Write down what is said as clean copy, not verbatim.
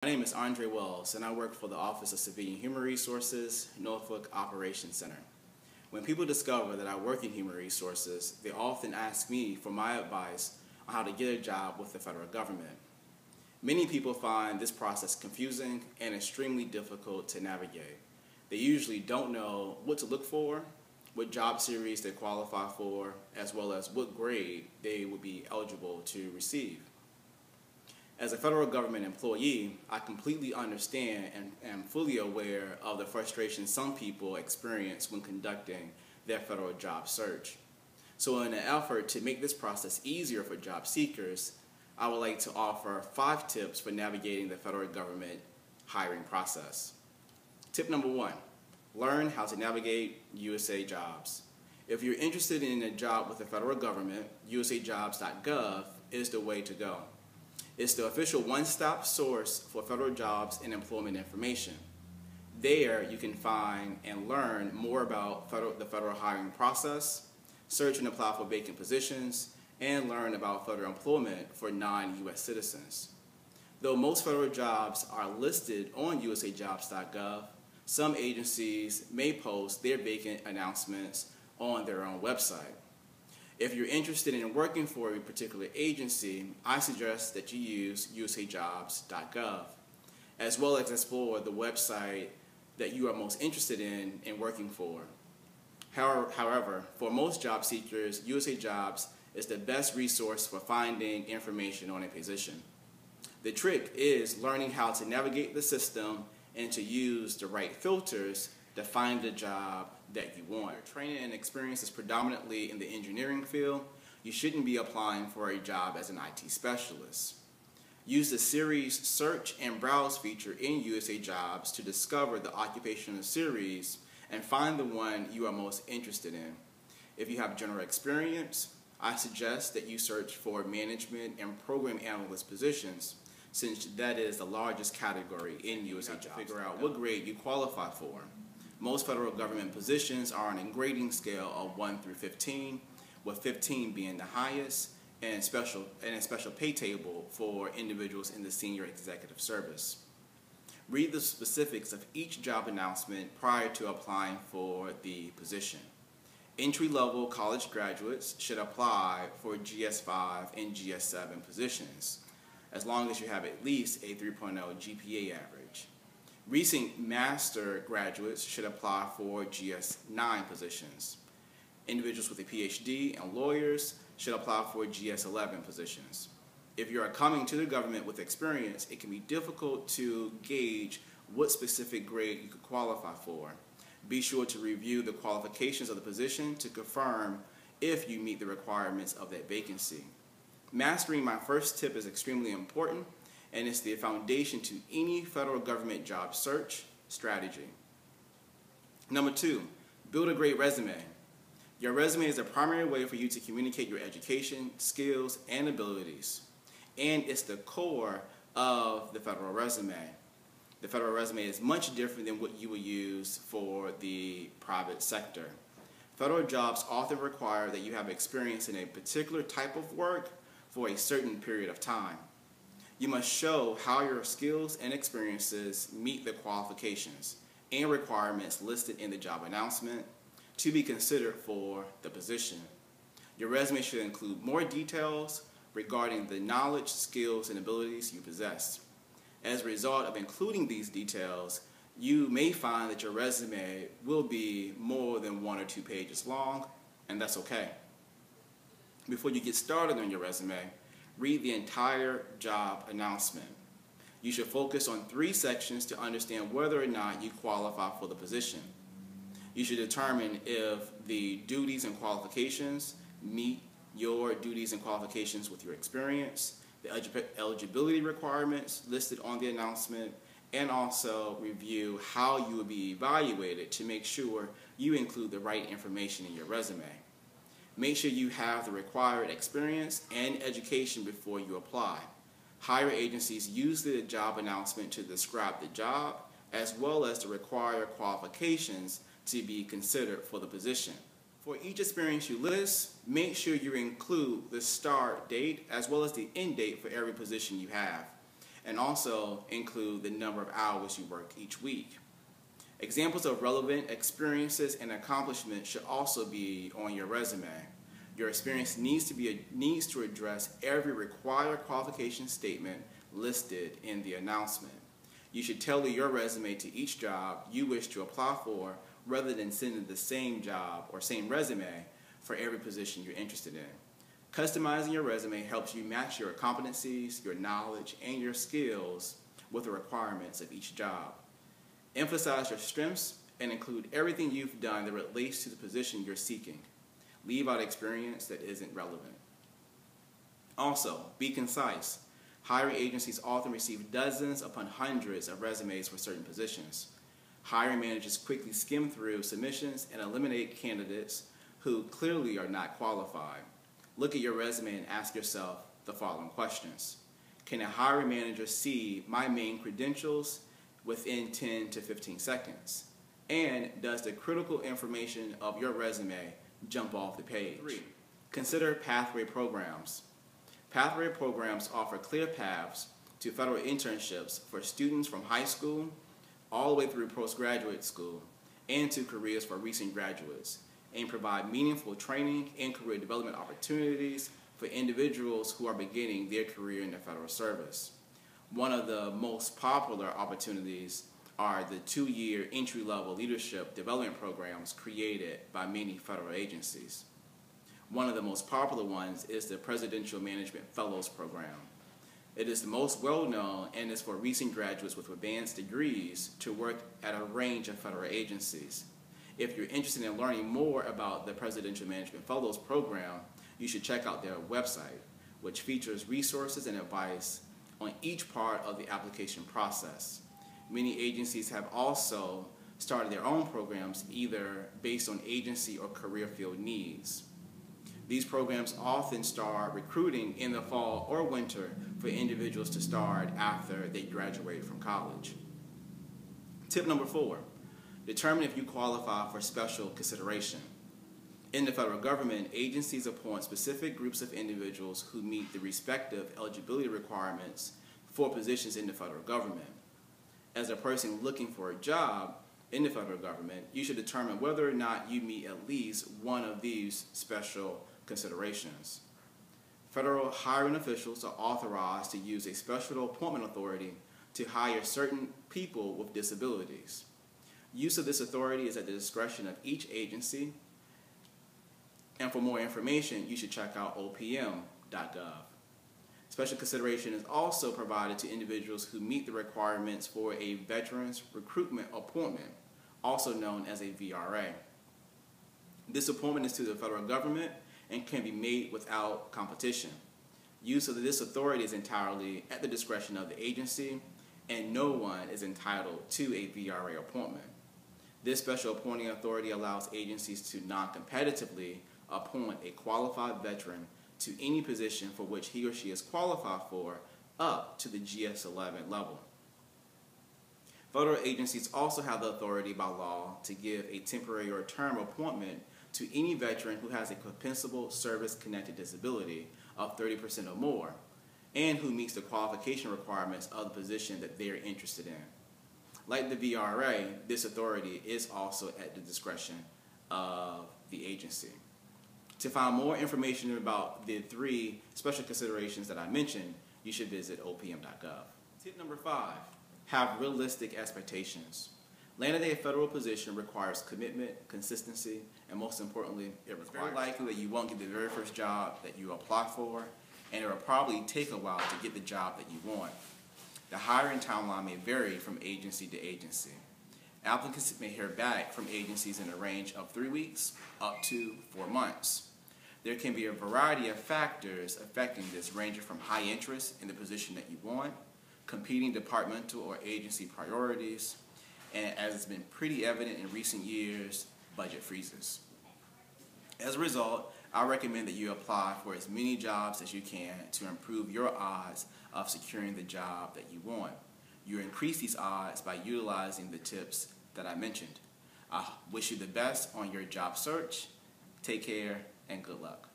My name is Andre Wells, and I work for the Office of Civilian Human Resources, Norfolk Operations Center. When people discover that I work in human resources, they often ask me for my advice on how to get a job with the federal government. Many people find this process confusing and extremely difficult to navigate. They usually don't know what to look for, what job series they qualify for, as well as what grade they would be eligible to receive. As a federal government employee, I completely understand and am fully aware of the frustration some people experience when conducting their federal job search. So in an effort to make this process easier for job seekers, I would like to offer 5 tips for navigating the federal government hiring process. Tip number 1, learn how to navigate USA Jobs. If you're interested in a job with the federal government, usajobs.gov is the way to go. It's the official one-stop source for federal jobs and employment information. There you can find and learn more about the federal hiring process, search and apply for vacant positions, and learn about federal employment for non-U.S. citizens. Though most federal jobs are listed on usajobs.gov, some agencies may post their vacant announcements on their own website. If you're interested in working for a particular agency, I suggest that you use usajobs.gov, as well as explore the website that you are most interested in working for. However, for most job seekers, USA Jobs is the best resource for finding information on a position. The trick is learning how to navigate the system and to use the right filters to find the job that you want. Your training and experience is predominantly in the engineering field. You shouldn't be applying for a job as an IT specialist. Use the series search and browse feature in USA Jobs to discover the occupational series and find the one you are most interested in. If you have general experience, I suggest that you search for management and program analyst positions, since that is the largest category in USA Jobs. Figure out what grade you qualify for. Most federal government positions are on a grading scale of 1 through 15, with 15 being the highest, and a special pay table for individuals in the senior executive service. Read the specifics of each job announcement prior to applying for the position. Entry-level college graduates should apply for GS5 and GS7 positions, as long as you have at least a 3.0 GPA average. Recent master graduates should apply for GS9 positions. Individuals with a PhD and lawyers should apply for GS11 positions. If you are coming to the government with experience, it can be difficult to gauge what specific grade you could qualify for. Be sure to review the qualifications of the position to confirm if you meet the requirements of that vacancy. Mastering my first tip is extremely important, and it's the foundation to any federal government job search strategy. Number 2, build a great resume. Your resume is the primary way for you to communicate your education, skills, and abilities. And it's the core of the federal resume. The federal resume is much different than what you will use for the private sector. Federal jobs often require that you have experience in a particular type of work for a certain period of time. You must show how your skills and experiences meet the qualifications and requirements listed in the job announcement to be considered for the position. Your resume should include more details regarding the knowledge, skills, and abilities you possess. As a result of including these details, you may find that your resume will be more than 1 or 2 pages long, and that's okay. Before you get started on your resume, read the entire job announcement. You should focus on 3 sections to understand whether or not you qualify for the position. You should determine if the duties and qualifications meet your duties and qualifications with your experience, the eligibility requirements listed on the announcement, and also review how you will be evaluated to make sure you include the right information in your resume. Make sure you have the required experience and education before you apply. Hiring agencies use the job announcement to describe the job as well as the required qualifications to be considered for the position. For each experience you list, make sure you include the start date as well as the end date for every position you have. and also include the number of hours you work each week. Examples of relevant experiences and accomplishments should also be on your resume. Your experience needs to address every required qualification statement listed in the announcement. You should tailor your resume to each job you wish to apply for rather than sending the same job or same resume for every position you're interested in. Customizing your resume helps you match your competencies, your knowledge, and your skills with the requirements of each job. Emphasize your strengths and include everything you've done that relates to the position you're seeking. Leave out experience that isn't relevant. Also, be concise. Hiring agencies often receive dozens upon hundreds of resumes for certain positions. Hiring managers quickly skim through submissions and eliminate candidates who clearly are not qualified. Look at your resume and ask yourself the following questions. Can a hiring manager see my main credentials within 10 to 15 seconds? And does the critical information of your resume jump off the page? 3. Consider pathway programs. Pathway programs offer clear paths to federal internships for students from high school all the way through postgraduate school and to careers for recent graduates, and provide meaningful training and career development opportunities for individuals who are beginning their career in the federal service. One of the most popular opportunities are the 2-year entry-level leadership development programs created by many federal agencies. One of the most popular ones is the Presidential Management Fellows Program. It is the most well-known and is for recent graduates with advanced degrees to work at a range of federal agencies. If you're interested in learning more about the Presidential Management Fellows Program, you should check out their website, which features resources and advice on each part of the application process. Many agencies have also started their own programs, either based on agency or career field needs. These programs often start recruiting in the fall or winter for individuals to start after they graduate from college. Tip number 4, determine if you qualify for special consideration. In the federal government, agencies appoint specific groups of individuals who meet the respective eligibility requirements for positions in the federal government. As a person looking for a job in the federal government, you should determine whether or not you meet at least one of these special considerations. Federal hiring officials are authorized to use a special appointment authority to hire certain people with disabilities. Use of this authority is at the discretion of each agency, and for more information, you should check out opm.gov. Special consideration is also provided to individuals who meet the requirements for a Veterans Recruitment Appointment, also known as a VRA. This appointment is to the federal government and can be made without competition. Use of this authority is entirely at the discretion of the agency, and no one is entitled to a VRA appointment. This special appointing authority allows agencies to non-competitively appoint a qualified veteran to any position for which he or she is qualified for up to the GS-11 level. Federal agencies also have the authority by law to give a temporary or term appointment to any veteran who has a compensable service-connected disability of 30% or more, and who meets the qualification requirements of the position that they are interested in. Like the VRA, this authority is also at the discretion of the agency. To find more information about the 3 special considerations that I mentioned, you should visit opm.gov. Tip number 5, have realistic expectations. Landing a federal position requires commitment, consistency, and most importantly, it's very likely that you won't get the very first job that you apply for, and it will probably take a while to get the job that you want. The hiring timeline may vary from agency to agency. Applicants may hear back from agencies in a range of 3 weeks up to 4 months. There can be a variety of factors affecting this, ranging from high interest in the position that you want, competing departmental or agency priorities, and as it's been pretty evident in recent years, budget freezes. As a result, I recommend that you apply for as many jobs as you can to improve your odds of securing the job that you want. You increase these odds by utilizing the tips that I mentioned. I wish you the best on your job search. Take care and good luck.